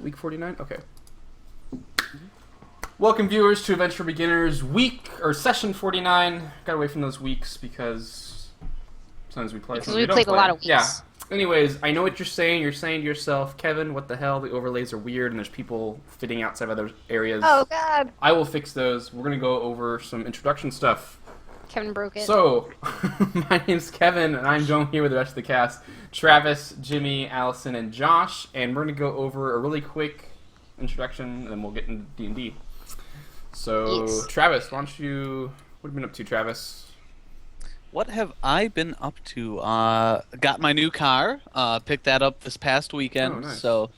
Week 49? Okay. Welcome, viewers, to Adventure Beginners Session 49. Got away from those weeks because sometimes we play, Because sometimes we don't played play. a lot of weeks. Yeah. Anyways, I know what you're saying. You're saying to yourself, Kevin, what the hell? The overlays are weird and there's people fitting outside other areas. Oh, God. I will fix those. We're going to go over some introduction stuff. Kevin broke it. So, my name's Kevin, and I'm joined here with the rest of the cast. Travis, Jimmy, Allison, and Josh. And we're going to go over a really quick introduction, and then we'll get into D&D. So, Yes. Travis, what have you been up to, Travis? What have I been up to? Got my new car. Picked that up this past weekend. Oh, nice. So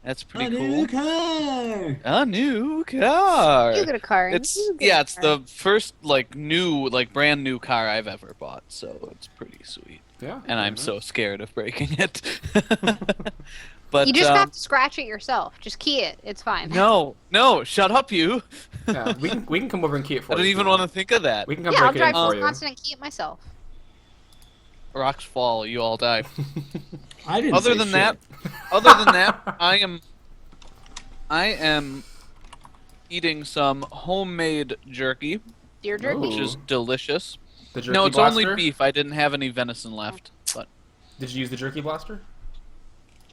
that's pretty cool. New car. A new car. You get a car. It's You get a it's car. the first brand new car I've ever bought. So it's pretty sweet. Yeah. And I'm so scared of breaking it. But You just have to scratch it yourself. Just key it. It's fine. no, shut up, you. Yeah, we can come over and key it for I you. don't even want to think of that. We can come Yeah, I'll break it in drive for to you. Wisconsin and key it myself. Rocks fall, you all die. I didn't. Other say than shit. that, I am eating some homemade jerky, Deer jerky. Ooh. which is delicious. The jerky No, it's blaster? only beef. I didn't have any venison left. But Did you use the jerky blaster?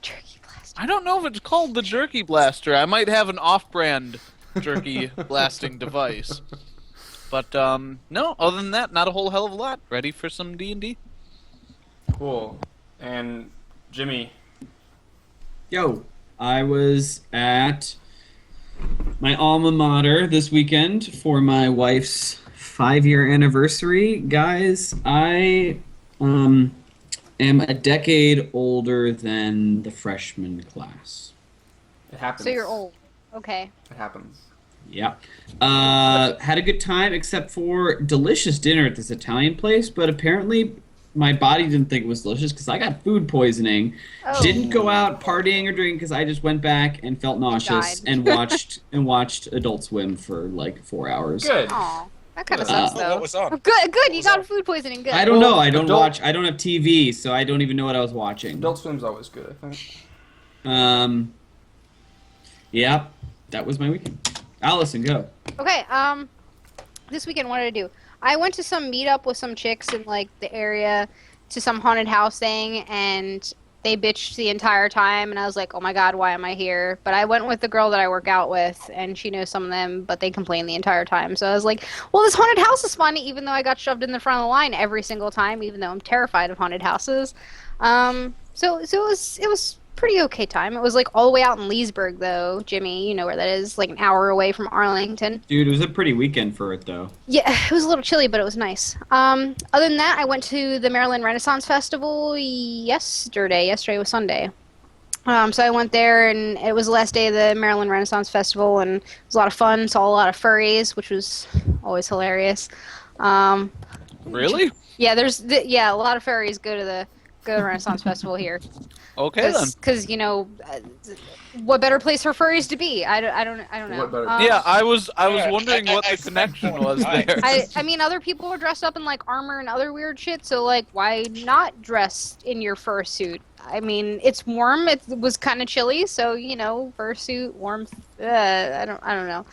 Jerky blast. I don't know if it's called the jerky blaster. I might have an off-brand jerky blasting device. But no, other than that, not a whole hell of a lot. Ready for some D&D? Cool. And Jimmy, Yo, I was at my alma mater this weekend for my wife's 5-year anniversary. Guys, I am a decade older than the freshman class. it happens. So you're old. Okay. It happens. Yeah. Had a good time, except for delicious dinner at this Italian place, but apparently my body didn't think it was delicious because I got food poisoning. Oh. Didn't go out partying or drinking because I just went back and felt nauseous died. and watched Adult Swim for like 4 hours. Good. Aw. That kind of Uh, sucks, though. What was on? Oh, good. You was got on? food poisoning. Good. I don't know. I don't Adult- watch. I don't have TV, so I don't even know what I was watching. Adult Swim's always good, I think. Yeah, that was my weekend. Allison, go. Okay, this weekend, what did I do? I went to some meetup with some chicks in, like, the area to some haunted house thing, and they bitched the entire time, and I was like, oh my god, why am I here? But I went with the girl that I work out with, and she knows some of them, but they complained the entire time. So I was like, well, this haunted house is fun, even though I got shoved in the front of the line every single time, even though I'm terrified of haunted houses. So it was pretty okay time. It was like all the way out in Leesburg, though. Jimmy, you know where that is, like an hour away from Arlington. Dude, it was a pretty weekend for it, though. Yeah, it was a little chilly, but it was nice. Other than that, I went to the Maryland Renaissance Festival yesterday. Yesterday was Sunday. So I went there, and it was the last day of the Maryland Renaissance Festival, and it was a lot of fun. Saw a lot of furries, which was always hilarious. Really? Yeah, a lot of furries go to the Renaissance Festival here. Okay then. Because what better place for furries to be? I don't know. What better- Yeah, I was Yeah, wondering what I the connection was I- there. I mean, other people were dressed up in like armor and other weird shit. So like, why not dress in your fursuit? I mean, it's warm. It was kind of chilly, so fursuit, warmth. I don't know.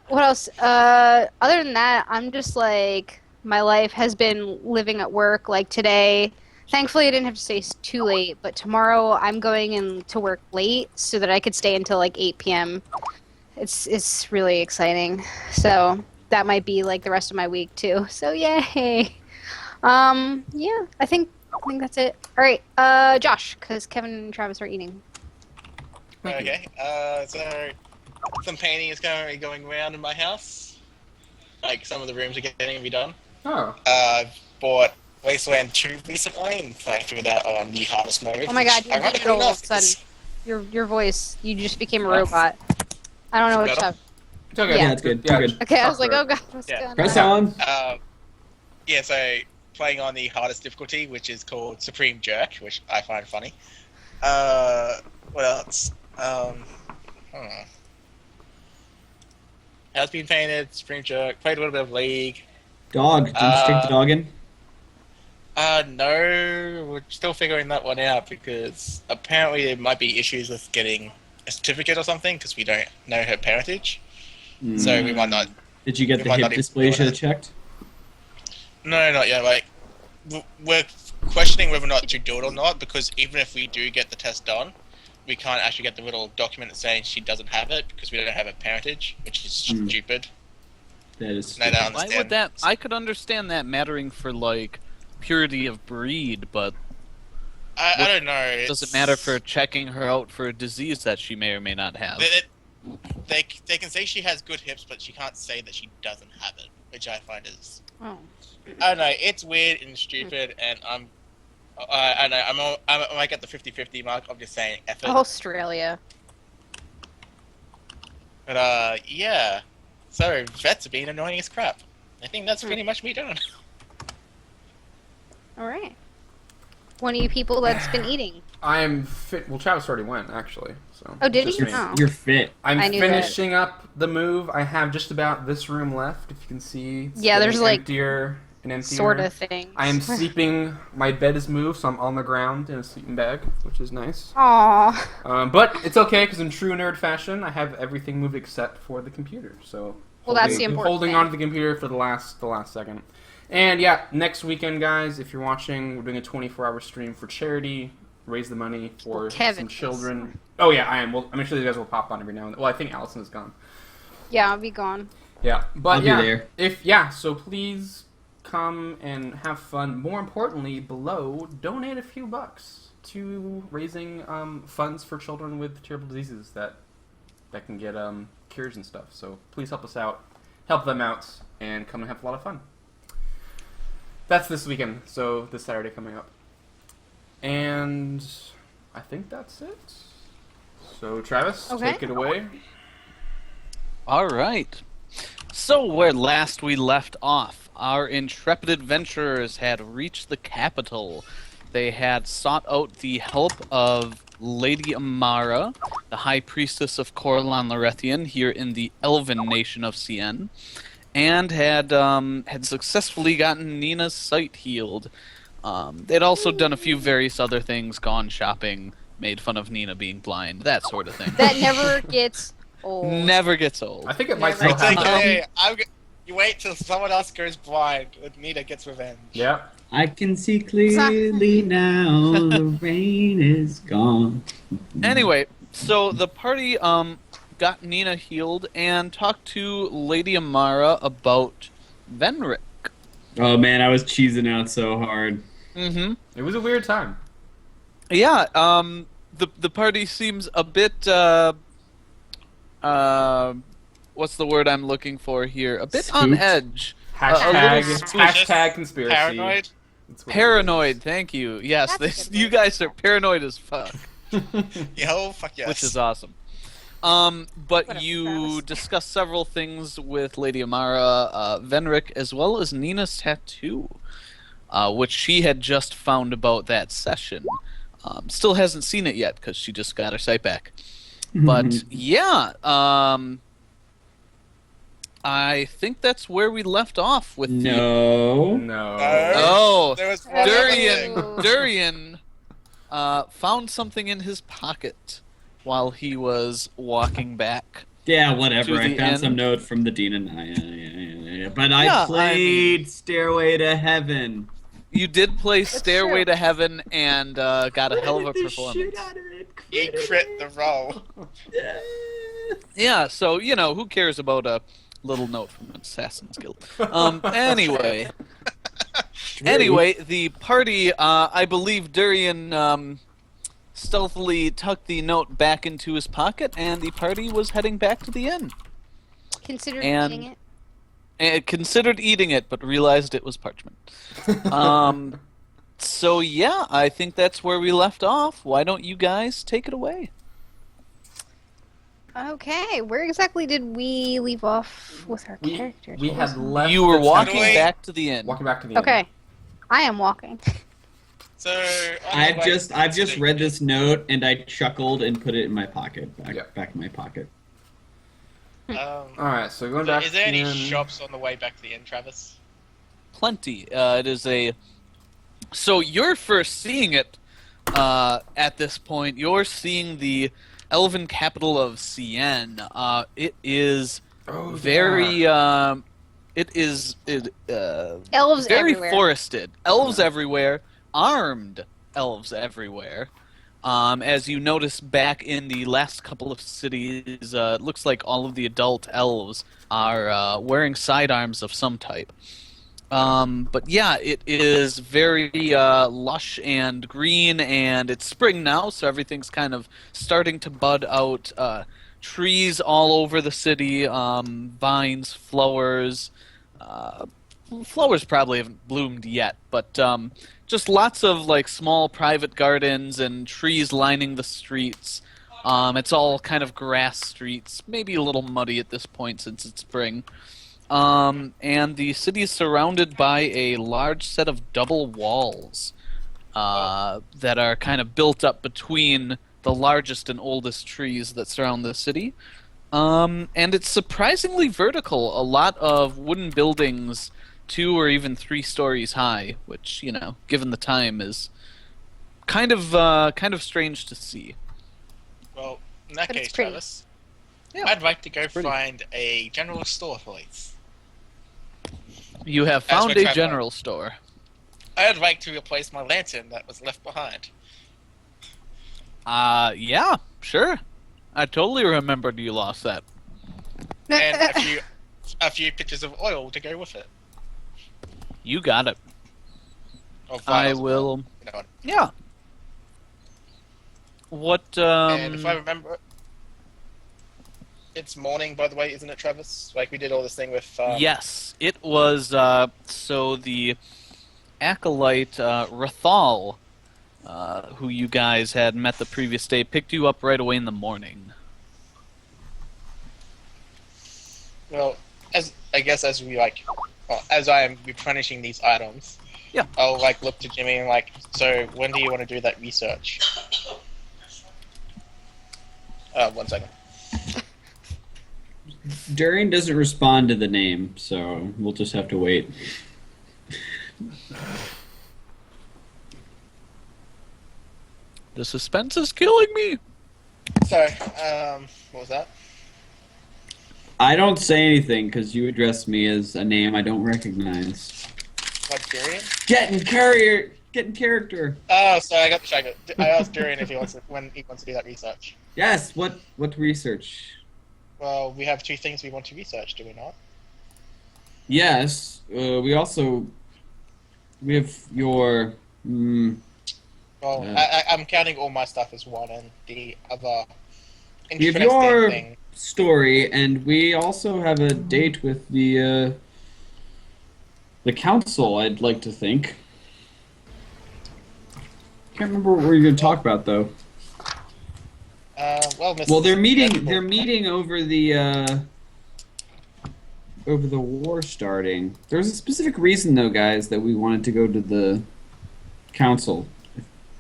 What else? Other than that, I'm just like, my life has been living at work. Like today, thankfully I didn't have to stay too late, but tomorrow I'm going in to work late so that I could stay until like 8 p.m. It's really exciting. So that might be like the rest of my week too. So yay. Yeah, I think that's it. All right, Josh, because Kevin and Travis are eating. Thank you. Okay. So some painting is currently going around in my house. Like some of the rooms are getting redone. Oh. I've bought Wasteland 2 recently and played through that on the hardest mode. Oh my god, which you did it all of a enough sudden. is- Your voice, you just became a robot. I don't know what's Better? up. It's okay. Yeah, it's good, it's good. Okay, I was talk like, through oh it. god, what's Yeah. going Press on? on. Yeah, so playing on the hardest difficulty, which is called Supreme Jerk, which I find funny. What else? Has been painted, Supreme Jerk, played a little bit of League. Dog. Did you stick the dog in? No, we're still figuring that one out because apparently there might be issues with getting a certificate or something because we don't know her parentage. So we might not. Did you get we the might hip not even do dysplasia that. checked? No, not yet. Like, we're questioning whether or not to do it or not because even if we do get the test done, we can't actually get the little document saying she doesn't have it because we don't have her parentage, which is stupid. That is. No, I don't Why understand. would that? I could understand that mattering for like purity of breed, but I don't know. does it matter for checking her out for a disease that she may or may not have? They can say she has good hips, but she can't say that she doesn't have it, which I find is Oh. I don't know. It's weird and stupid, and I know I might get the 50-50 mark. I'm just saying effort. Australia. But yeah. So vets are being annoying as crap. I think that's pretty much me done. All right. One of you people that's been eating. I'm fit. Well, Travis already went actually. So Oh, did just he? me. Oh. You're fit. I'm I knew that. finishing up the move. I have just about this room left. If you can see. It's Yeah, there's, getting like, emptier and emptier. Sort of thing. I am sleeping. My bed is moved, so I'm on the ground in a sleeping bag, which is nice. Aww. But it's okay because in true nerd fashion, I have everything moved except for the computer. So Well, that's the important holding thing. onto the computer for the last second. And yeah, next weekend, guys, if you're watching, we're doing a 24-hour stream for charity. Raise the money for Kevin some is. children. Oh yeah, I am. Well, I'm sure you guys will pop on every now and then. Well, I think Allison is gone. Yeah, I'll be gone. Yeah, but I'll be yeah, there. so please come and have fun. More importantly, below, donate a few bucks to raising funds for children with terrible diseases that can get cures and stuff. So please help us out, help them out, and come and have a lot of fun. That's this weekend, so this Saturday coming up. And I think that's it. So Travis, Okay. take it away. All right. So where last we left off, our intrepid adventurers had reached the capital. They had sought out the help of Lady Amara, the High Priestess of Corlan Larethian, here in the Elven nation of Cien, and had successfully gotten Nina's sight healed. They'd also done a few various other things, gone shopping, made fun of Nina being blind, that sort of thing. That never gets old. Never gets old. I think it might Never. still It's happen. okay. You wait till someone else goes blind. Nita gets revenge. Yeah. I can see clearly now. The rain is gone. Anyway, so the party got Nina healed and talked to Lady Amara about Venric. Oh man, I was cheesing out so hard. Mm-hmm. It was a weird time. Yeah, the party seems a bit what's the word I'm looking for here? A bit on Spooked? edge. Hashtag conspiracy. Paranoid. That's what it Paranoid, thank you. Yes, That's a good you word. guys are paranoid as fuck, Yo, fuck yes. which is awesome. But Whatever, you Travis. discussed several things with Lady Amara, Venric, as well as Nina's tattoo, which she had just found about that session. Still hasn't seen it yet because she just got her sight back. But yeah, I think that's where we left off with No. No. Oh, There was one other thing. Durian found something in his pocket while he was walking back. Yeah, whatever. To I the found end. some note from the dean and I. But Yeah, I played Stairway to Heaven. You did play Stairway true. to Heaven and got a hell of a Credit the performance. shit out of it. You crit the roll. Yeah, so, who cares about a little note from Assassin's Guild? Anyway, the party, I believe Durian stealthily tucked the note back into his pocket, and the party was heading back to the inn. Consider And- eating it. And considered eating it, but realized it was parchment. So yeah, I think that's where we left off. Why don't you guys take it away? Okay, where exactly did we leave off with our We, characters? we What had was- left. You were the walking Wait. back to the inn. Walking back to the inn. Okay, I am walking. So on the I've way just to read this note and I chuckled and put it in my pocket. Yeah. Back in my pocket. All right, so going back. Is there any to the inn. shops on the way back to the inn, Travis? Plenty. It is a So you're first seeing it at this point. You're seeing the elven capital of Cien. It is very Elves very everywhere. forested. Elves everywhere, armed elves everywhere. As you notice back in the last couple of cities, it looks like all of the adult elves are wearing sidearms of some type. But yeah, it is very lush and green, and it's spring now, so everything's kind of starting to bud out. Trees all over the city, vines, flowers. Flowers probably haven't bloomed yet, but just lots of like small private gardens and trees lining the streets. It's all kind of grass streets, maybe a little muddy at this point since it's spring. And the city is surrounded by a large set of double walls that are kind of built up between the largest and oldest trees that surround the city. And it's surprisingly vertical. A lot of wooden buildings, 2 or even 3 stories high, which, you know, given the time, is kind of strange to see. Well, in that But it's case, pretty. Travis, Yeah, I'd like to go pretty. find a general store, please. You have That's found my a trap general store. I'd like to replace my lantern that was left behind. Yeah, sure. I totally remembered you lost that. And a few pictures of oil to go with it. You got it. Or I vials of oil, will. you know. Yeah. What? And if I remember, it's morning, by the way, isn't it, Travis? Like we did all this thing with. Yes, it was. So the acolyte Rathal, who you guys had met the previous day, picked you up right away in the morning. Well, as we as I am replenishing these items, Yeah. I'll like look to Jimmy and like, so when do you want to do that research? 1 second. Durian doesn't respond to the name, so we'll just have to wait. The suspense is killing me. So, what was that? I don't say anything because you address me as a name I don't recognize. Durian? Getting character. Oh, sorry, I got the shagger. I asked Durian if when he wants to do that research. Yes. What research? Well, we have 2 things we want to research, do we not? Yes. We have your. Well, I'm counting all my stuff as one, and the other We have interesting your thing. story, and we also have a date with the council. I'd like to think. Can't remember what we were going to talk about though. Well, Mrs. Well, they're meeting. Vegetable- They're meeting over the war starting. There's a specific reason, though, guys, that we wanted to go to the council.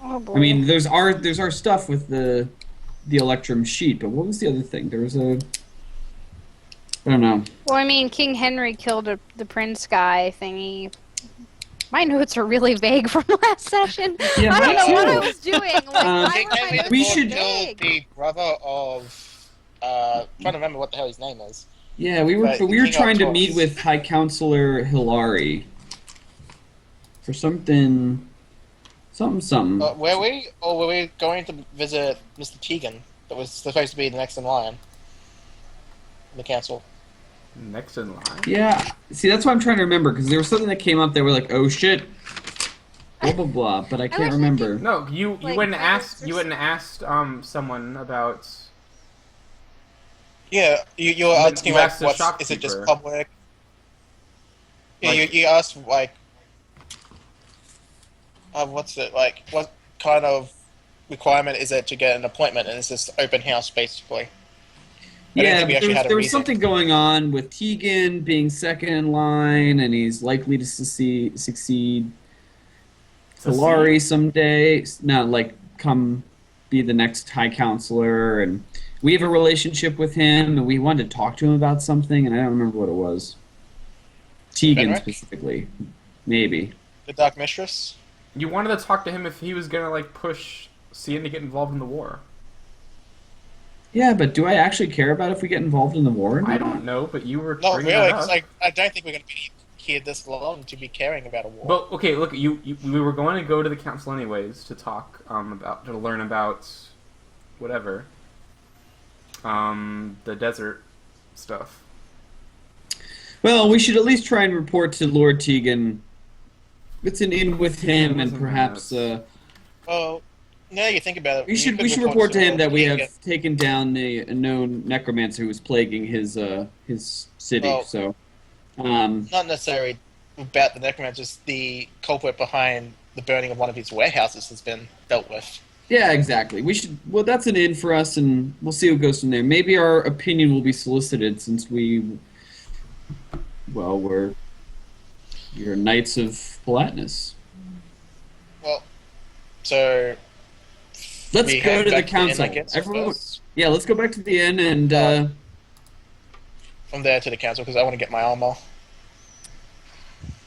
Oh, boy. I mean, there's our stuff with the Electrum sheet, but what was the other thing? There was a. I don't know. Well, I mean, King Henry killed the Prince guy thingy. My notes are really vague from last session. Yeah, I don't know mine what too. I was doing. Like, why King were my Henry notes We the so should- Fourth killed vague? the brother of. Trying to remember what the hell his name is. Yeah, we were Right, we were King trying to Arthur. meet with High Counselor Hilari for something. Were we? Or were we going to visit Mr. Tegan? That was supposed to be the next in line. In the council. Next in line. Yeah, see, that's what I'm trying to remember because there was something that came up that were like, oh shit, blah blah blah, but I wish can't I remember. No, you Like, wouldn't brothers ask. You or wouldn't asked someone about. Yeah, you were You asking like, asked the is it just shopkeeper. public? Yeah, Like- you asked like, what's it like? What kind of requirement is it to get an appointment? And it's just open house basically. I didn't Yeah, think we actually had a there was reason. something going on with Tegan being second in line, and he's likely to succeed Hilari someday. Not like come be the next High Counselor, and we have a relationship with him, and we wanted to talk to him about something, and I don't remember what it was. Tegan Benrick? specifically, maybe. The Dark Mistress. You wanted to talk to him if he was gonna like push CN to get involved in the war. Yeah, but do I actually care about if we get involved in the war? or I not? don't know, but you were Not bringing really, it up. because I don't think we're going to be here this long to be caring about a war. Well, okay, look, we were going to go to the council anyways to talk to learn about whatever the desert stuff. Well, we should at least try and report to Lord Tegan. It's an in with him, and Doesn't perhaps Well, now you think about it, we should could report to him Lord that we Tegan. have taken down the known necromancer who was plaguing his city. Well- So, Not necessarily about the necromancer, just the culprit behind the burning of one of his warehouses has been dealt with. yeah, exactly. We should. Well, that's an in for us, and we'll see what goes from there. Maybe our opinion will be solicited since we're knights of Palatinus. Well, so Let's we go head to the back inn, council. I guess, Everyone, first. yeah, let's go back to the inn and. From there to the council because I want to get my armor.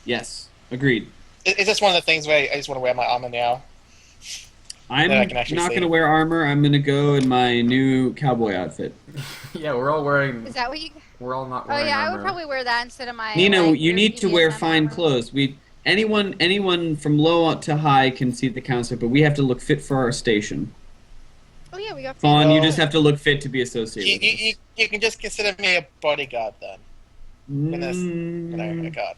Yes, agreed. Is this one of the things where I just want to wear my armor now? I'm I can actually not see. going to wear armor. I'm going to go in my new cowboy outfit. Yeah, we're all wearing. Is that what you? We're all not Oh wearing yeah, I armor. would probably wear that instead of my. Nino, like, you need to wear BDSM fine armor. clothes. Anyone from low to high can seat the council, but we have to look fit for our station. Oh yeah, we got. Fawn, you Oh. just have to look fit to be associated with us. You can just consider me a bodyguard then. A guard.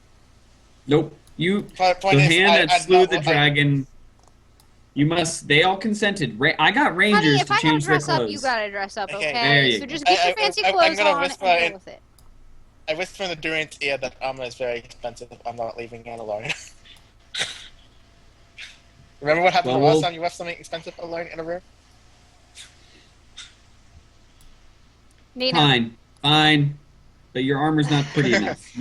Nope. You, Point the is, hand that I'd slew not- the dragon. You must. They all consented. I got Honey, rangers if to I gotta change their dress up, you clothes. gotta dress up, Okay, okay? there you So go. just get your fancy I'm clothes gonna on and whisper deal in- with it. I whisper in the Durant's ear that armor is very expensive. I'm not leaving it alone. Remember what happened Well, the last we'll- time you left something expensive alone in a room? Nina, Fine, but your armor's not pretty enough.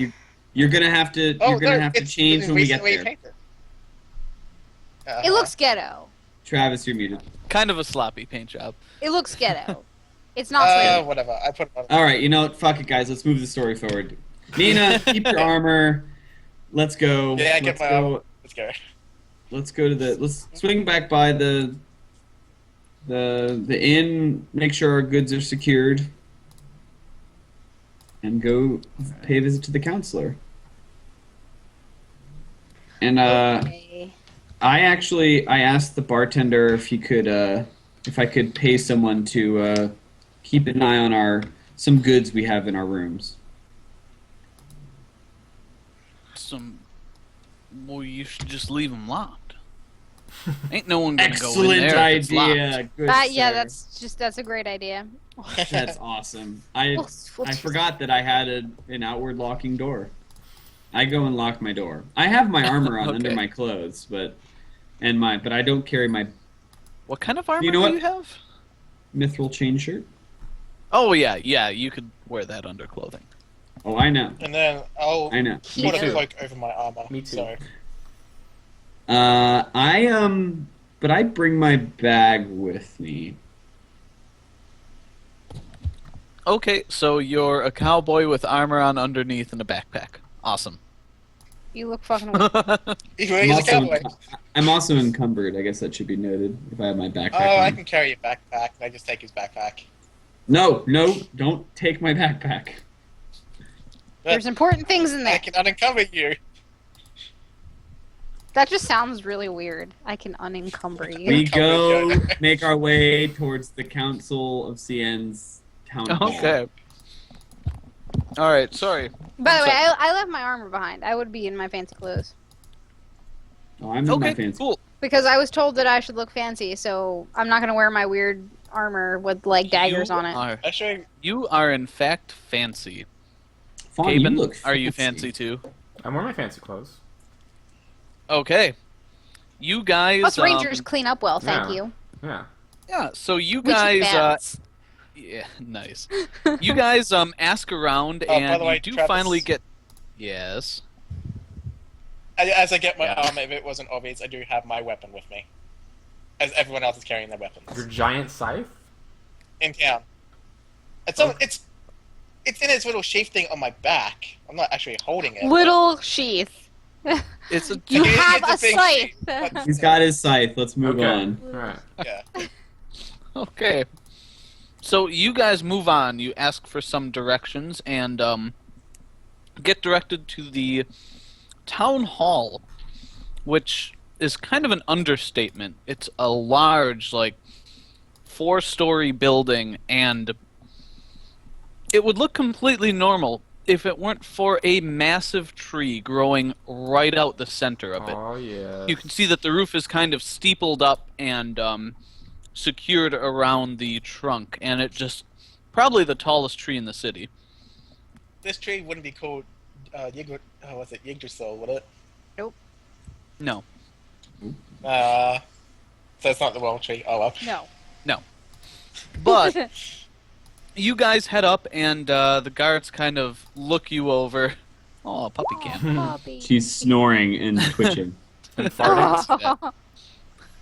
You're gonna have to. You're gonna have to it's change when we get recently there. painted. it looks ghetto. Travis, you're muted. Kind of a sloppy paint job. It looks ghetto. It's not sweet. Whatever. I put it on. All right, you know what? Fuck it, guys. Let's move the story forward. Nina, keep your armor. Let's go. Yeah, I get let's my go. armor. Let's go. Let's go to the. Let's swing back by the inn. Make sure our goods are secured, and go pay a visit to the counselor. And Okay. I asked the bartender if he could if I could pay someone to keep an eye on some goods we have in our rooms. Well, you should just leave them locked. Ain't no one gonna go in Excellent there if it's locked. idea. Good Yeah, sir. that's a great idea. That's awesome. I We'll forgot that I had an outward locking door. I go and lock my door. I have my armor on under Okay. my clothes, but I don't carry my What kind of armor You know do what? you have? mithril chain shirt. Oh yeah, you could wear that under clothing. Oh, I know. And then I'll I know. put Me a too. cloak over my armor. Me too. So But I bring my bag with me. Okay, so you're a cowboy with armor on underneath and a backpack. Awesome. You look fucking weird. he's I'm a also, cowboy. I'm also encumbered. I guess that should be noted if I have my backpack Oh, I on. can carry your backpack. And I just take his backpack. No, don't take my backpack. There's important things in I there. can unencumber you. That just sounds really weird. I can unencumber you. We Come go with you. make our way towards the Council of CN's town hall. Okay. All right. Sorry. By the way, So- I left my armor behind. I would be in my fancy clothes. Oh, I'm in my Okay. fancy. Cool. Because I was told that I should look fancy, so I'm not gonna wear my weird armor with like daggers You on it. Actually, You are in fact fancy. Fawn, you Gaben, look are you fancy too? I'm wearing my fancy clothes. Okay. You guys. Us rangers clean up well, thank yeah. you. Yeah. Yeah. So you We keep guys. balance. Yeah. Nice. You guys ask around by and the way, you do Travis. finally get. Yes. as I get my Yeah. armor, if it wasn't obvious, I do have my weapon with me. As everyone else is carrying their weapons. Your giant scythe? In town. It's Oh. it's in its little sheath thing on my back. I'm not actually holding it. Little sheath. It's a You It's have a a big scythe. sheep, but- He's got his scythe. Let's move Okay. on. All right. Yeah. Okay. So you guys move on. You ask for some directions and get directed to the town hall, which is kind of an understatement. It's a large, like, 4-story building, and it would look completely normal if it weren't for a massive tree growing right out the center of it. Oh yeah. You can see that the roof is kind of steepled up and secured around the trunk, and it just probably the tallest tree in the city. This tree wouldn't be called Yggdrasil, would it? No, So it's not the wrong tree. Oh well. No. but you guys head up, and the guards kind of look you over. Oh, puppy cam. Puppy. She's snoring and twitching And farting.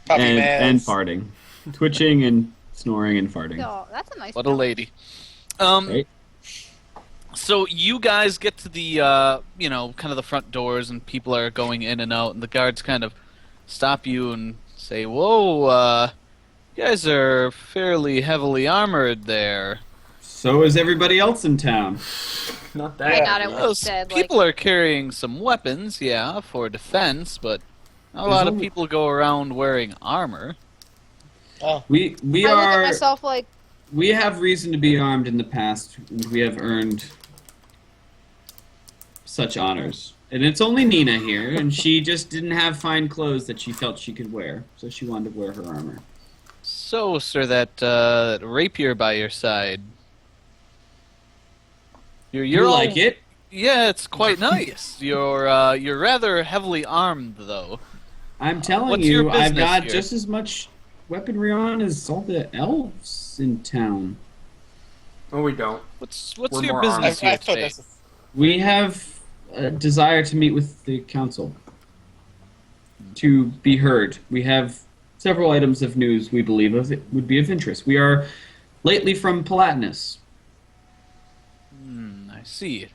Puppy and bears. farting, twitching and snoring and farting. Oh, that's a nice What a dog. lady. Right? So you guys get to the, kind of the front doors, and people are going in and out, and the guards kind of stop you and say, "Whoa, you guys are fairly heavily armored there." So is everybody else in town. Not I that. got it. What Well, you said, people are carrying some weapons, yeah, for defense, but not a There's lot of only- people go around wearing armor. Oh, We I look at are myself like, we have reason to be armed in the past, and we have earned such honors. And it's only Nina here, and she just didn't have fine clothes that she felt she could wear, so she wanted to wear her armor. So, sir, that rapier by your side. You're You all- like it? Yeah, it's quite nice. You're rather heavily armed, though. I'm telling What's your you, I've business got here? just as much weaponry on as all the elves in town. Oh, we don't. What's We're your more business I here thought today? this was... We have a desire to meet with the council to be heard. We have several items of news we believe would be of interest. We are lately from Palatinus. I see.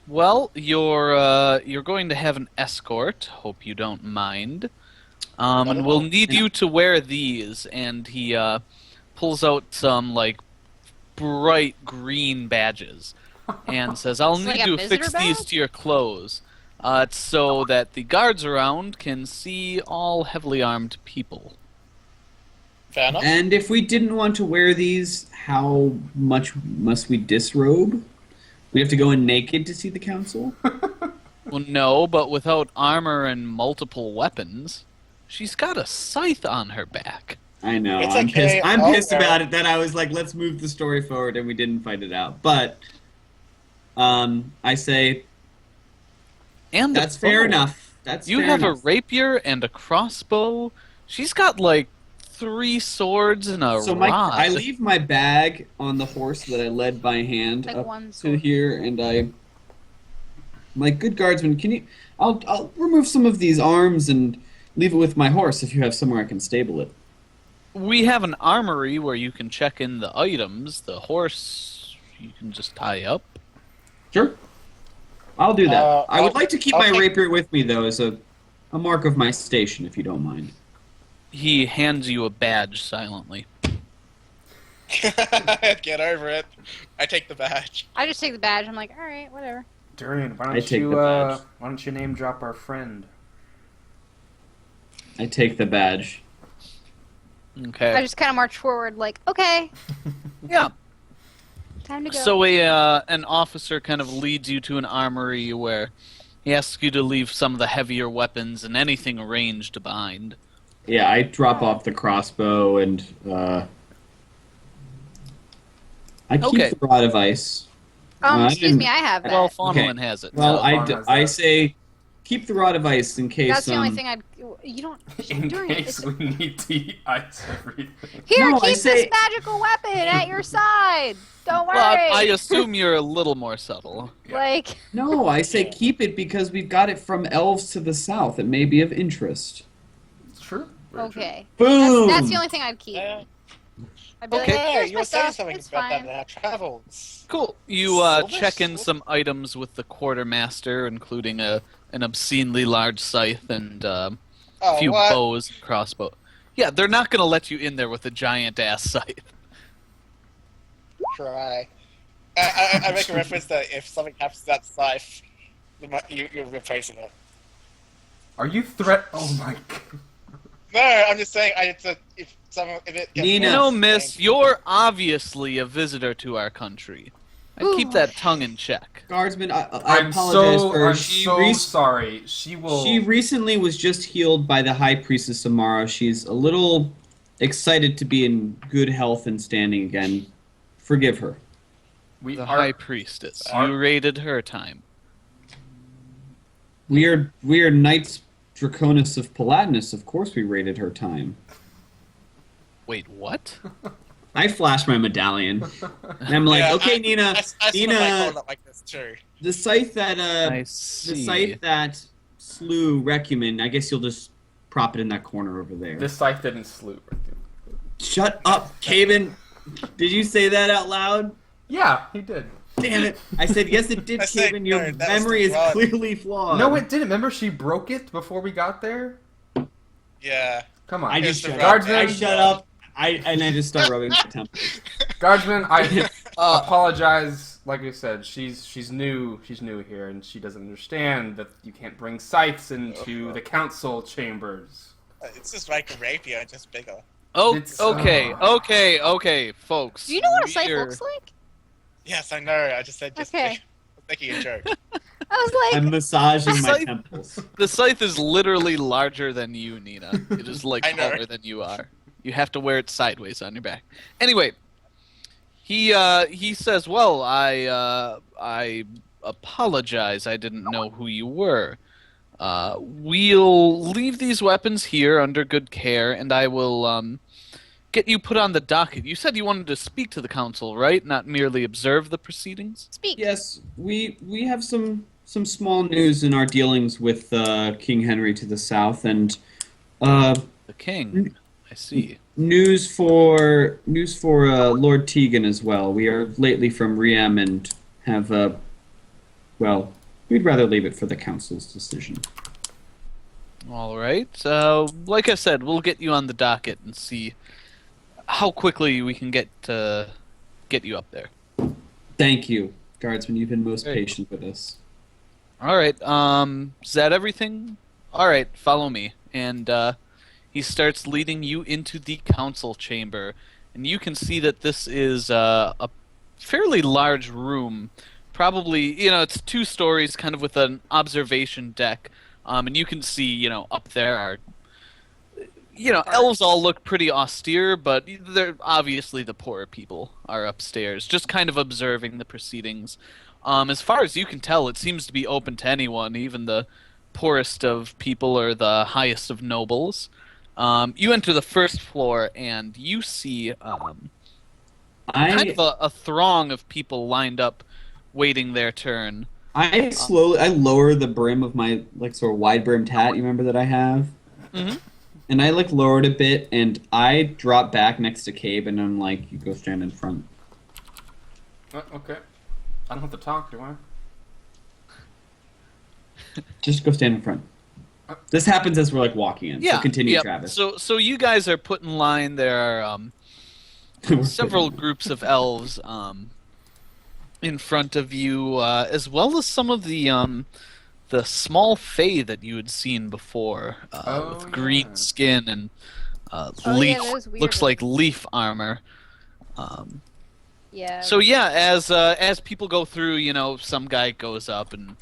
Well, you're going to have an escort. Hope you don't mind. And we'll need you to wear these. And he pulls out some like bright green badges and says, "I'll It's need like a to fix visitor these badge? to your clothes, so that the guards around can see all heavily armed people." Fair enough. And if we didn't want to wear these, how much must we disrobe? We have to go in naked to see the council? Well, no, but without armor and multiple weapons, she's got a scythe on her back. I know. It's I'm okay, pissed. I'm I'll pissed wear about it. it that I was like, let's move the story forward, and we didn't fight it out. But I say And a that's fair bow. enough. That's You fair have enough. a rapier and a crossbow. She's got like 3 swords and a So rod. I leave my bag on the horse that I led by hand Like up one to sword. here, and my good guardsman, can you? I'll remove some of these arms and leave it with my horse if you have somewhere I can stable it. We have an armory where you can check in the items. The horse you can just tie up. Sure. I'll do that. I would I'll- like to keep I'll my take- rapier with me though, as a mark of my station, if you don't mind. He hands you a badge silently. Get over it. I take the badge. I just take the badge. I'm like, all right, whatever. Durian, why I don't take you the badge. why don't you name drop our friend? I take the badge. Okay. I just kind of march forward, like, okay, Yeah. time to go. So an officer kind of leads you to an armory where he asks you to leave some of the heavier weapons and anything ranged behind. Yeah, I drop off the crossbow and I keep Okay. the rod of ice. I excuse didn't- me, I have that. Well, Faunolin has it. Well, so- I say keep the rod of ice in case. That's the only thing I'd. You don't. In Durian, case it's- we need to eat ice everything. Here, No, I keep say- this magical weapon at your side. Don't worry. Well, I assume you're a little more subtle. Like, No, I say keep it because we've got it from elves to the south. It may be of interest. It's true. Very true. okay. Boom. That's the only thing I'd keep. Yeah. I'd be Okay. like, Yeah, here's you my were saying stuff. something It's about that fine. in our travels. Cool. You Silver check in sword? some items with the quartermaster, including an an obscenely large scythe and a Oh, few what? bows and crossbow. Yeah, they're not going to let you in there with a giant ass scythe. Try. I make a reference that if something happens to that scythe, you're replacing it. Are you Oh my god. No, I'm just saying. If it gets Nina. You worse, know, then- miss, you're obviously a visitor to our country. I keep that tongue in check. Guardsman, I I'm apologize for her. I'm so sorry. She will. She recently was just healed by the High Priestess Amara. She's a little excited to be in good health and standing again. Forgive her. we The are. High Priestess. Are- You raided her time. We are Knights Draconis of Palatinus. Of course we raided her time. Wait, what? I flashed my medallion. And I'm like, Yeah, okay, I Nina, sort of like Nina, hold up like this too. the scythe that I the see. scythe that slew Recumen, I guess you'll just prop it in that corner over there. This scythe didn't slew. Shut up, Caven. Did you say that out loud? Yeah, he did. Damn it. I said, yes, it did, I said, Caven. Your no, that was memory the is rod. clearly flawed. No, it didn't. Remember, she broke it before we got there. Yeah. Come on, I just It's the shut rod. up. Guardsman. I shut up. I just start rubbing my temples. Guardsman, I Uh, apologize. Like I said, she's new. She's new here, and she doesn't understand that you can't bring scythes into the council chambers. It's just like a rapier, just bigger. Oh, It's, okay, folks. Do you know what a scythe We're- looks like? Yes, I know. I just said just Okay. making a joke. I was like, I'm massaging my Scythe- temples. The scythe is literally larger than you, Nina. It is like I know. taller than you are. You have to wear it sideways on your back. Anyway, he says, "Well, I apologize. I didn't know who you were. We'll leave these weapons here under good care, and I will get you put on the docket. You said you wanted to speak to the council, right? Not merely observe the proceedings." speak. Yes, we have some small news in our dealings with King Henry to the south, and The king. I see. news for Lord Tegan as well. We are lately from Riem and have well, we'd rather leave it for the council's decision. All right. Like I said, we'll get you on the docket and see how quickly we can get you up there. Thank you, Guardsman. You've been most There you go. patient with us. All right. Is that everything? All right. Follow me, and he starts leading you into the council chamber, and you can see that this is a fairly large room. Probably, it's 2 stories, kind of with an observation deck. And you can see, up there are, elves all look pretty austere, but they're obviously the poorer people are upstairs, just kind of observing the proceedings. As far as you can tell, it seems to be open to anyone, even the poorest of people or the highest of nobles. You enter the first floor, and you see kind of a throng of people lined up, waiting their turn. I lower the brim of my sort of wide brimmed hat. You remember that I have? Mhm. And I lower it a bit, and I drop back next to Cabe, and I'm like, "You go stand in front." Okay. I don't have to talk, do I? Just go stand in front. This happens as we're walking in. Yeah. So continue, yep. Travis. So you guys are put in line. There are several groups of elves in front of you, as well as some of the small fae that you had seen before, with green yeah. skin and yeah, leaf those weird- looks like leaf armor. Yeah. So yeah, as people go through, some guy goes up and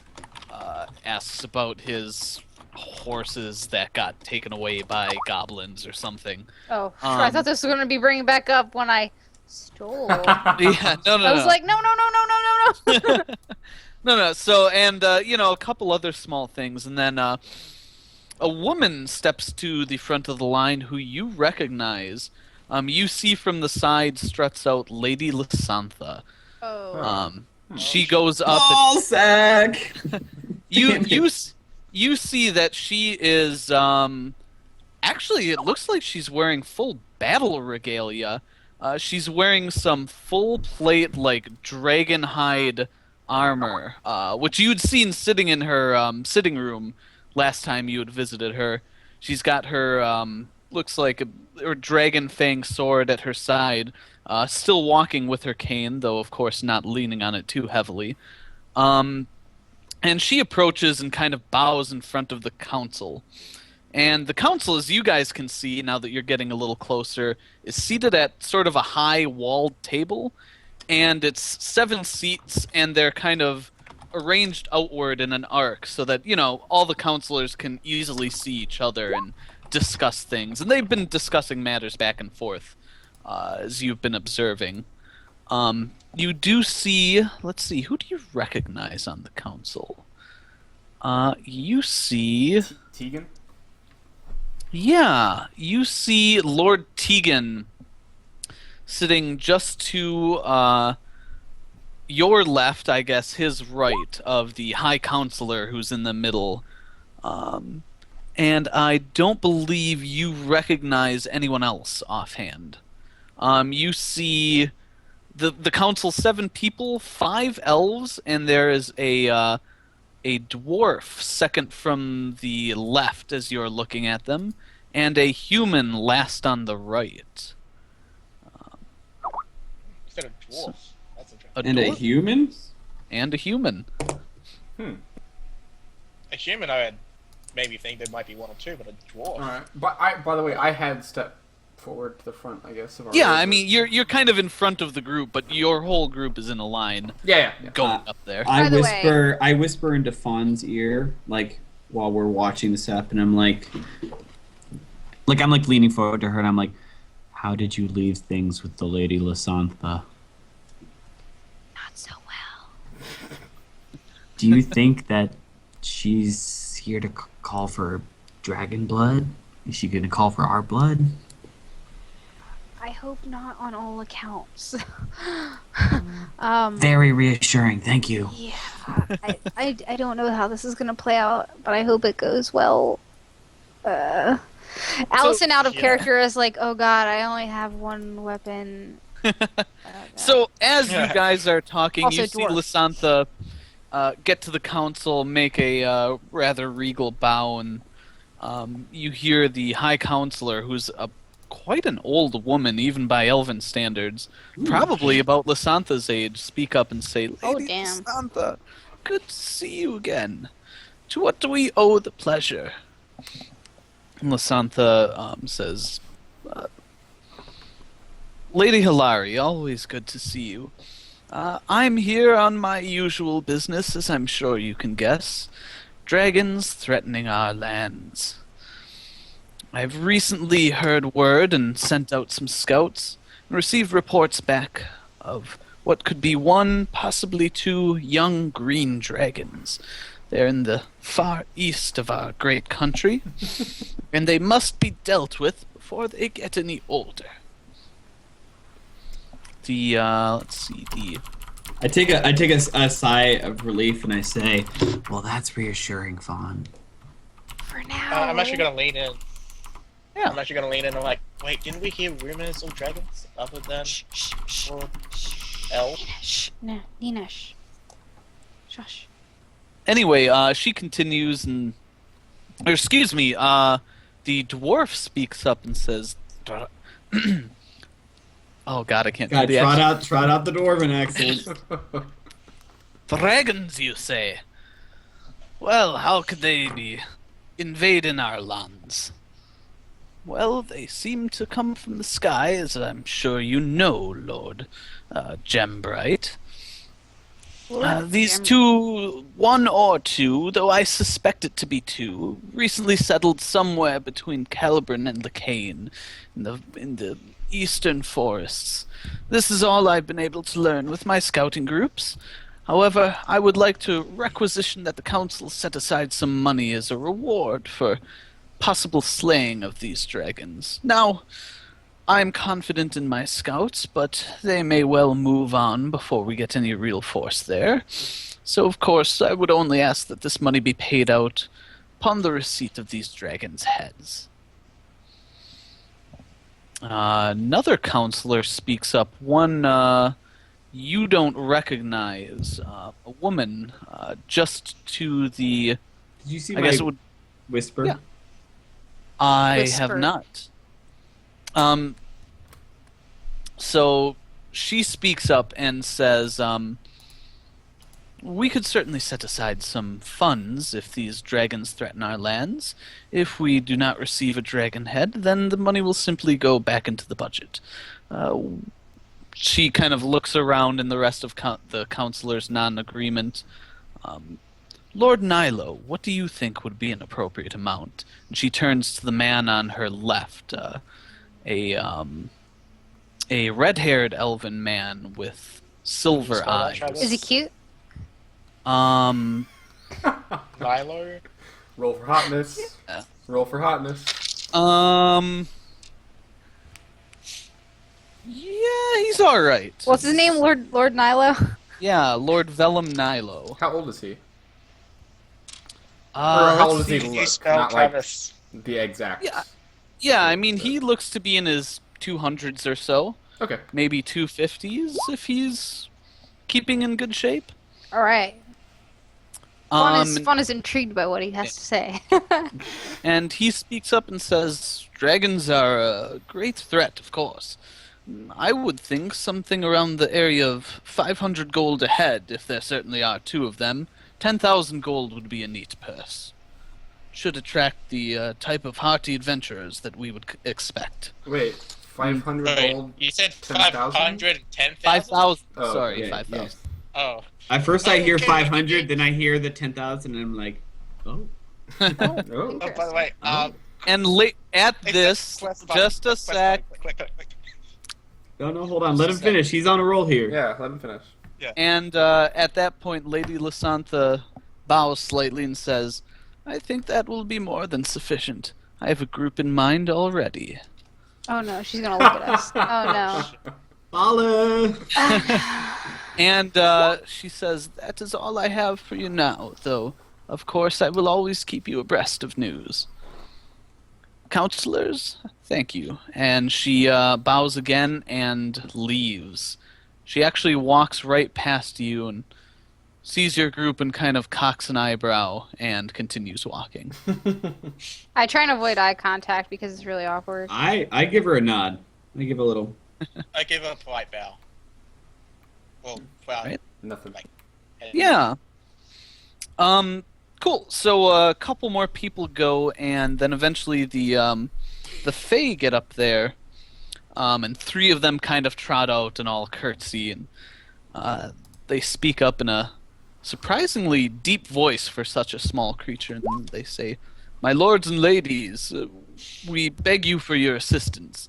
asks about his horses that got taken away by goblins or something. Oh, I thought this was going to be bringing back up when I stole. I Yeah, no. was like, no. No. So, and a couple other small things, and then a woman steps to the front of the line who you recognize. You see from the side struts out Lady Lysantha. Oh. She goes up. Ball sack. You see that she is actually, it looks like she's wearing full battle regalia. She's wearing some full plate dragon hide armor, which you'd seen sitting in her sitting room last time you had visited her. She's got her looks like her dragon fang sword at her side, still walking with her cane, though of course not leaning on it too heavily. And she approaches and kind of bows in front of the council. And the council, as you guys can see, now that you're getting a little closer, is seated at sort of a high walled table. And it's 7 seats, and they're kind of arranged outward in an arc so that, you know, all the counselors can easily see each other and discuss things. And they've been discussing matters back and forth, as you've been observing. You do see, let's see, who do you recognize on the council? You see... Tegan? Yeah, you see Lord Tegan sitting just to your left, I guess, his right, of the High Counselor who's in the middle. And I don't believe you recognize anyone else offhand. You see the council, 7 people, 5 elves, and there is a dwarf second from the left as you're looking at them, and a human last on the right. Is that a dwarf? That's interesting. And a dwarf human? and a human. A human, I would maybe think there might be 1 or 2, but a dwarf. All right. But by the way, I had stepped forward to the front, I guess. Of our Yeah, road. I mean you're kind of in front of the group, but your whole group is in a line Yeah. going up there. By the way- I whisper into Fawn's ear, like, while we're watching this happen. I'm like leaning forward to her, and I'm like, how did you leave things with the Lady Lysantha? Not so well. Do you think that she's here to call for dragon blood? Is she gonna call for our blood? I hope not on all accounts. Very reassuring, thank you. Yeah, I don't know how this is gonna play out, but I hope it goes well. Allison, out of yeah. character, is like, oh god, I only have 1 weapon. So as you Yeah. guys are talking, Also you see dwarf. Lysantha get to the council, make a rather regal bow, and you hear the High Counselor, who's quite an old woman, even by Elven standards, probably about Lysantha's age, speak up and say, Oh, Lady damn. Lysantha, good to see you again. To what do we owe the pleasure? And Lysantha says, Lady Hilari, always good to see you. I'm here on my usual business, as I'm sure you can guess. Dragons threatening our lands. I've recently heard word and sent out some scouts, and received reports back of what could be 1, possibly 2 young green dragons. They're in the far east of our great country, and they must be dealt with before they get any older. The let's see, I take a sigh of relief, and I say, Well, that's reassuring, Fawn. For now. I'm actually gonna lean in. Yeah. I'm actually gonna lean in and like, wait, didn't we hear rumors of dragons other than Lord elves? Shh. No, Nina, shh. Shush. Anyway, she continues and, or excuse me, the dwarf speaks up and says, "Oh God, I can't do God, the accent. trot out the dwarven accent. Dragons, you say? Well, how could they be invading our lands? Well, they seem to come from the sky, as I'm sure you know, Lord Gembright. These 2, 1 or 2, though I suspect it to be 2, recently settled somewhere between Calibran and Lacane, in the eastern forests. This is all I've been able to learn with my scouting groups. However, I would like to requisition that the council set aside some money as a reward for possible slaying of these dragons. Now, I'm confident in my scouts, but they may well move on before we get any real force there. So, of course, I would only ask that this money be paid out upon the receipt of these dragons' heads." Another counselor speaks up, one you don't recognize a woman just to the. Did you see I my guess it would. whisper? Yeah. I have Whisper. not. So she speaks up and says, we could certainly set aside some funds if these dragons threaten our lands. If we do not receive a dragon head, then the money will simply go back into the budget. She kind of looks around in the rest of the councilors' non-agreement. Lord Nilo, what do you think would be an appropriate amount? And she turns to the man on her left, a red-haired elven man with silver Spell that, eyes. Travis? Is he cute? Um, Lilo? Roll for hotness. Yeah. Roll for hotness. yeah, he's all right. What's his name? Lord Nilo? Yeah, Lord Vellum Nilo. How old is he? Or how old let's does he see. You look? spell Not like Travis. the exact. Yeah, I mean, he looks to be in his 200s or so, Okay. maybe 250s if he's keeping in good shape. All right. Fawn is intrigued by what he has to say. And he speaks up and says, dragons are a great threat, of course. I would think something around the area of 500 gold a head, if there certainly are two of them. 10,000 gold would be a neat purse. Should attract the type of hearty adventurers that we would expect. Wait, 500 Wait, gold. you said 10,000? 510,000? 5,000. Oh, Sorry, yeah, 5,000. yes. Oh. At first, I hear Okay. 500, then I hear the 10,000, and I'm like, oh. Oh. Oh, by the way, And at this, just a sec, No, hold on. Let him finish. He's on a roll here. Yeah, let him finish. and at that point, Lady Lysantha bows slightly and says, I think that will be more than sufficient. I have a group in mind already. Oh no, she's gonna look at us. Oh no. Bala! And she says, that is all I have for you now, though, of course, I will always keep you abreast of news. Counselors, thank you. And she bows again and leaves. She actually walks right past you and sees your group and kind of cocks an eyebrow and continues walking. I try and avoid eye contact because it's really awkward. I give her a nod. I give a little. I give her a polite bow. Well, Right. Nothing. Yeah. Cool. So a couple more people go, and then eventually the Fae get up there, and three of them kind of trot out and all curtsy, and they speak up in a surprisingly deep voice for such a small creature, and they say, "My lords and ladies, we beg you for your assistance.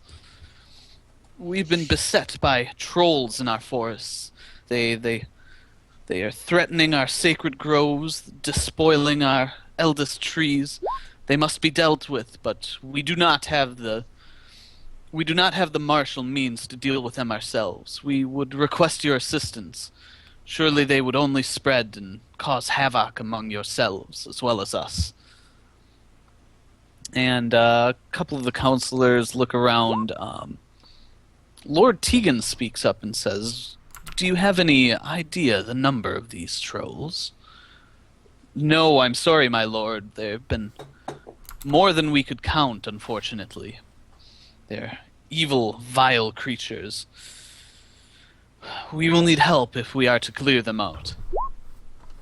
We've been beset by trolls in our forests. They are threatening our sacred groves, despoiling our eldest trees. They must be dealt with, but we do not have the martial means to deal with them ourselves. We would request your assistance. Surely they would only spread and cause havoc among yourselves as well as us." And a couple of the counselors look around. Lord Tegan speaks up and says, "Do you have any idea the number of these trolls?" "No, I'm sorry, my lord. There have been more than we could count, unfortunately. They're evil, vile creatures. We will need help if we are to clear them out."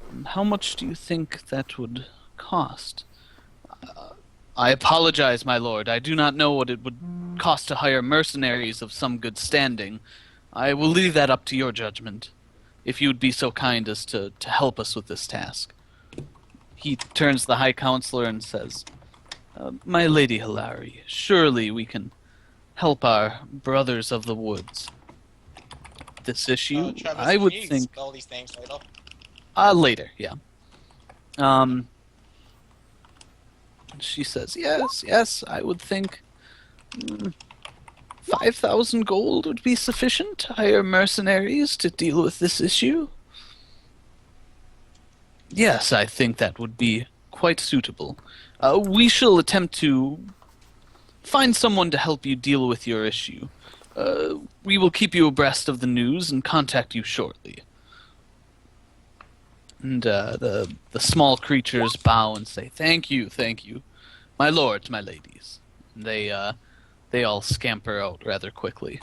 "And how much do you think that would cost?" "I apologize, my lord. I do not know what it would cost to hire mercenaries of some good standing. I will leave that up to your judgment, if you would be so kind as to help us with this task." He turns to the High Counselor and says, "My Lady Hilary, surely we can help our brothers of the woods. This issue, Travis, I would can you think... spell these names later? Later, yeah." She says, yes, I would think 5,000 gold would be sufficient to hire mercenaries to deal with this issue. Yes, I think that would be quite suitable. We shall attempt to find someone to help you deal with your issue. We will keep you abreast of the news and contact you shortly. And the small creatures bow and say, thank you, my lords, my ladies. And they all scamper out rather quickly.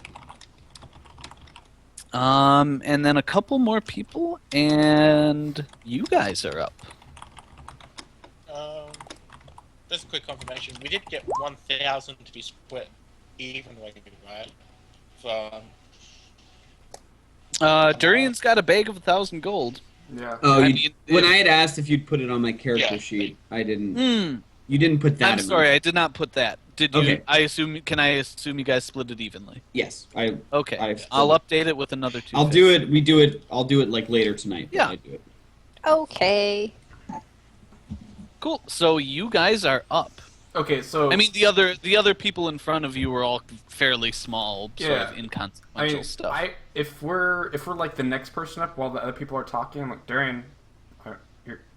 And then a couple more people, and you guys are up. Just a quick confirmation. We did get 1,000 to be split evenly, right? From Durian's got a bag of 1,000 gold. Yeah. Oh, I you, mean, when it- I had asked if you'd put it on my character Yeah. sheet, I didn't. Hmm. You didn't put that. I'm in sorry, my- I did not put that. Did you? Okay. Can I assume you guys split it evenly? Yes, I. Okay. I've I'll split update it with another 2. I'll do it. We do it. I'll do it like later tonight. but Yeah. I do it. Okay. Cool. So you guys are up. Okay, so I mean, the other people in front of you were all fairly small, sort Yeah. of inconsequential stuff. if we're like the next person up while the other people are talking, I'm like, Darian,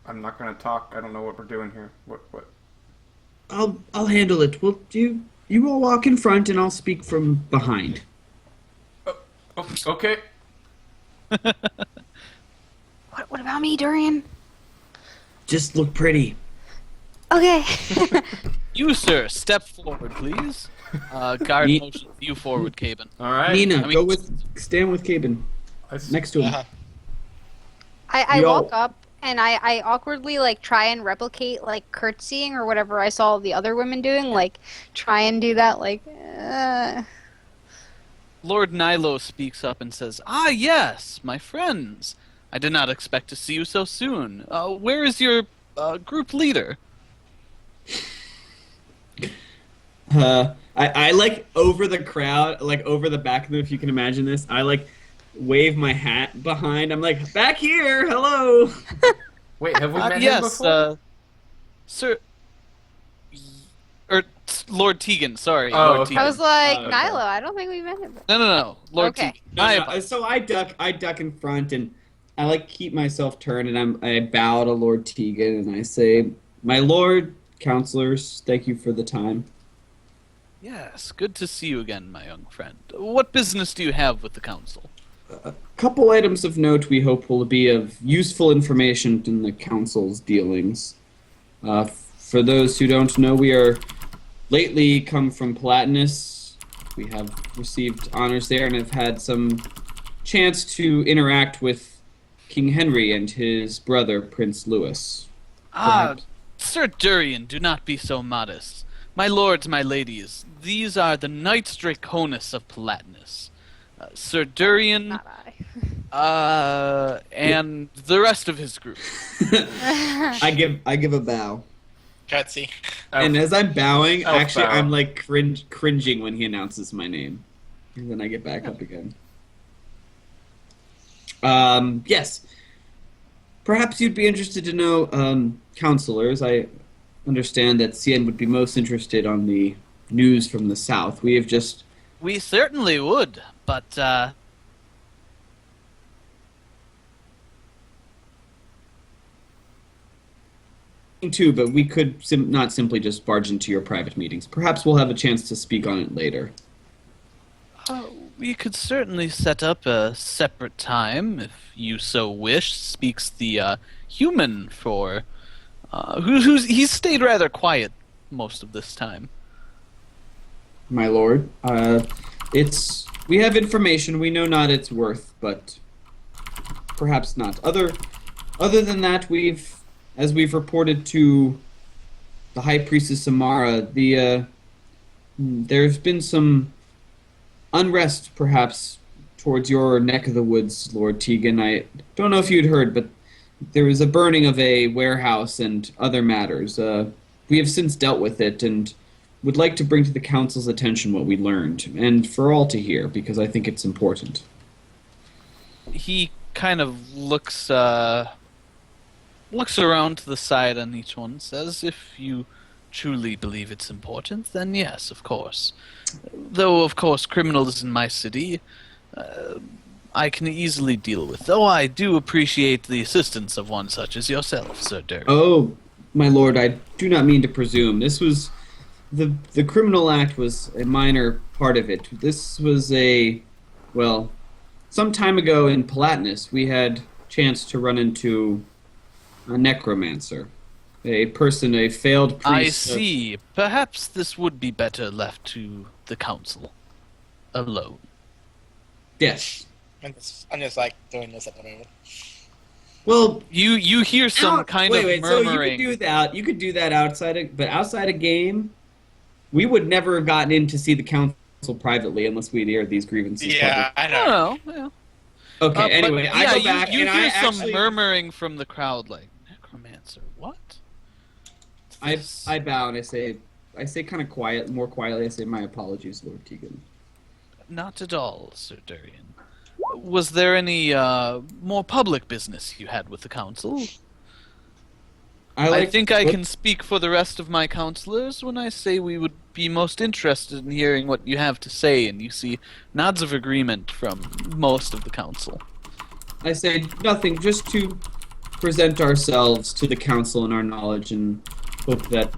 I'm not gonna talk. I don't know what we're doing here. What? I'll handle it. Well, you all walk in front, and I'll speak from behind. Oh, okay. What about me, Durian? Just look pretty. Okay. You, sir, step forward, please. Guard Ye- motion you forward, Caben. All right. Nina, I mean- stand with Caben next to him. Uh-huh. I Yo. walk up and I awkwardly like try and replicate like curtsying or whatever I saw the other women doing, like try and do that like Lord Nilo speaks up and says, "Ah, yes, my friends. I did not expect to see you so soon. Where is your group leader?" I like over the crowd, like over the back of them, if you can imagine this. I like wave my hat behind. I'm like, back here, hello. Wait, have we met him Yes, before? sir. Lord Tegan, sorry. Oh, Lord okay. Tegan. I was like, Okay. Nilo, I don't think we met him. No. Lord Okay. Tegan. No, so I duck in front, and I like keep myself turned, and I bow to Lord Tegan, and I say, my lord, counselors, thank you for the time. Yes, good to see you again, my young friend. What business do you have with the council? Couple items of note we hope will be of useful information in the council's dealings. For those who don't know, we are lately come from Palatinus. We have received honors there and have had some chance to interact with King Henry and his brother, Prince Louis. Ah, Perhaps- Sir Durian, do not be so modest. My lords, my ladies, these are the Knights Draconis of Palatinus. Sir Durian, Not I. and the rest of his group. I give a bow. Curtsy. And as I'm bowing, Elf actually, bow. I'm like cringing when he announces my name. And then I get back up again. Yes. Perhaps you'd be interested to know, counselors. I understand that Cien would be most interested on the news from the south. We have just. We certainly would, but, Too, but we could not simply just barge into your private meetings. Perhaps we'll have a chance to speak on it later. we could certainly set up a separate time, if you so wish, speaks the, human for, he's stayed rather quiet most of this time. My lord, we have information. We know not its worth, but perhaps not. Other than that, as we've reported to the High Priestess Samara, there's been some unrest, perhaps, towards your neck of the woods, Lord Tegan. I don't know if you'd heard, but there was a burning of a warehouse and other matters. We have since dealt with it, and would like to bring to the council's attention what we learned, and for all to hear, because I think it's important. He kind of looks around to the side on each one, says, if you truly believe it's important, then yes, of course. Though, of course, criminals in my city, I can easily deal with, though I do appreciate the assistance of one such as yourself, Sir Durr. Oh, my lord, I do not mean to presume. This was the criminal act was a minor part of it. This was some time ago in Palatinus, we had chance to run into a necromancer, a failed priest. I see. Perhaps this would be better left to the council alone. Yes. I'm just like doing this at the moment. Well, You hear some kind of murmuring. So you could do that. You could do that but outside a game, we would never have gotten in to see the council privately unless we'd aired these grievances. Yeah, I I know. don't know. Okay. But, Anyway, yeah, I go back you and hear I some actually murmuring from the crowd, like necromancer. What? I bow and I say more quietly. I say, my apologies, Lord Tegan. Not at all, Sir Durian. Was there any more public business you had with the council? I think I can speak for the rest of my counselors when I say we would be most interested in hearing what you have to say, and you see nods of agreement from most of the council. I say nothing, just to present ourselves to the council and our knowledge, and hope that